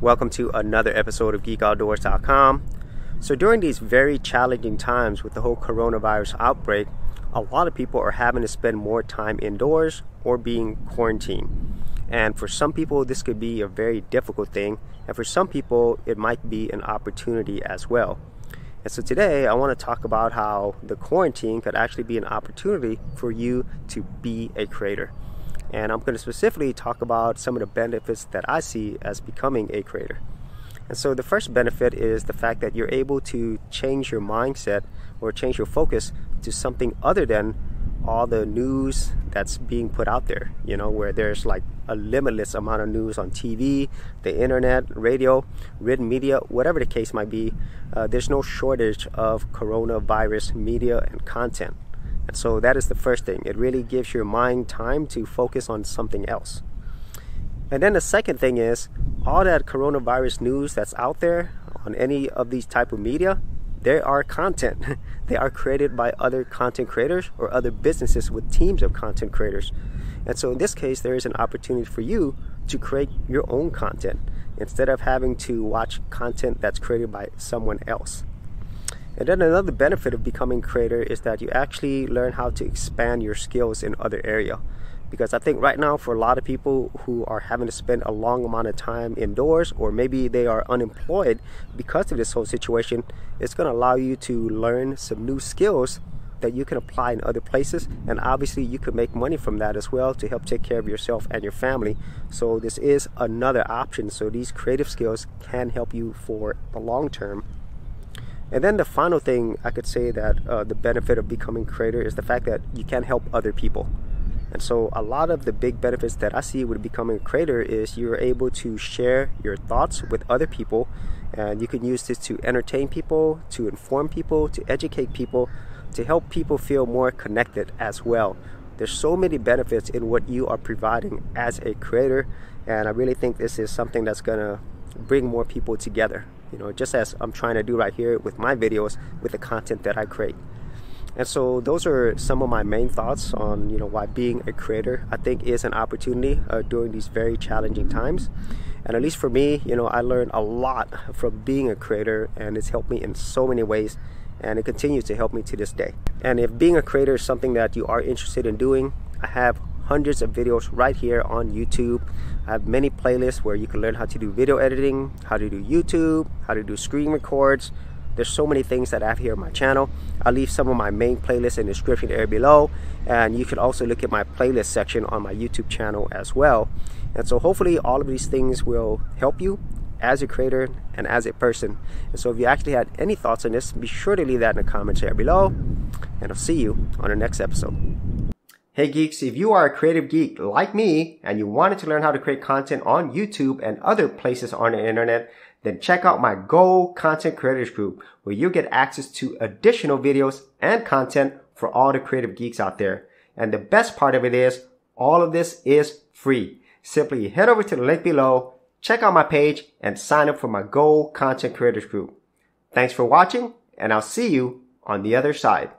Welcome to another episode of GeekOutdoors.com. So during these very challenging times with the whole coronavirus outbreak, a lot of people are having to spend more time indoors or being quarantined. And for some people, this could be a very difficult thing. And for some people, it might be an opportunity as well. And so today, I want to talk about how the quarantine could actually be an opportunity for you to be a creator. And I'm going to specifically talk about some of the benefits that I see as becoming a creator. And so the first benefit is the fact that you're able to change your mindset or change your focus to something other than all the news that's being put out there, you know, where there's like a limitless amount of news on TV, the internet, radio, written media, whatever the case might be. There's no shortage of coronavirus media and content. And so that is the first thing. It really gives your mind time to focus on something else. And then the second thing is all that coronavirus news that's out there on any of these type of media, they are content. They are created by other content creators or other businesses with teams of content creators. And so in this case, there is an opportunity for you to create your own content instead of having to watch content that's created by someone else. And then another benefit of becoming a creator is that you actually learn how to expand your skills in other areas. Because I think right now for a lot of people who are having to spend a long amount of time indoors, or maybe they are unemployed because of this whole situation, it's going to allow you to learn some new skills that you can apply in other places. And obviously you can make money from that as well to help take care of yourself and your family. So this is another option. So these creative skills can help you for the long term. And then the final thing I could say that the benefit of becoming a creator is the fact that you can help other people. And so a lot of the big benefits that I see with becoming a creator is you're able to share your thoughts with other people, and you can use this to entertain people, to inform people, to educate people, to help people feel more connected as well. There's so many benefits in what you are providing as a creator, and I really think this is something that's gonna bring more people together, you know, just as I'm trying to do right here with my videos with the content that I create. And so those are some of my main thoughts on, you know, why being a creator I think is an opportunity during these very challenging times. And at least for me, you know, I learned a lot from being a creator, and it's helped me in so many ways, and it continues to help me to this day. And if being a creator is something that you are interested in doing, I have hundreds of videos right here on YouTube. I have many playlists where you can learn how to do video editing, how to do YouTube, how to do screen records. There's so many things that I have here on my channel. I'll leave some of my main playlists in the description area below, and you can also look at my playlist section on my YouTube channel as well. And so hopefully all of these things will help you as a creator and as a person. And so if you actually had any thoughts on this, be sure to leave that in the comments area below, and I'll see you on the next episode. Hey geeks, if you are a creative geek like me and you wanted to learn how to create content on YouTube and other places on the internet, then check out my Go Content Creators group, where you'll get access to additional videos and content for all the creative geeks out there. And the best part of it is, all of this is free. Simply head over to the link below, check out my page, and sign up for my Go Content Creators group. Thanks for watching, and I'll see you on the other side.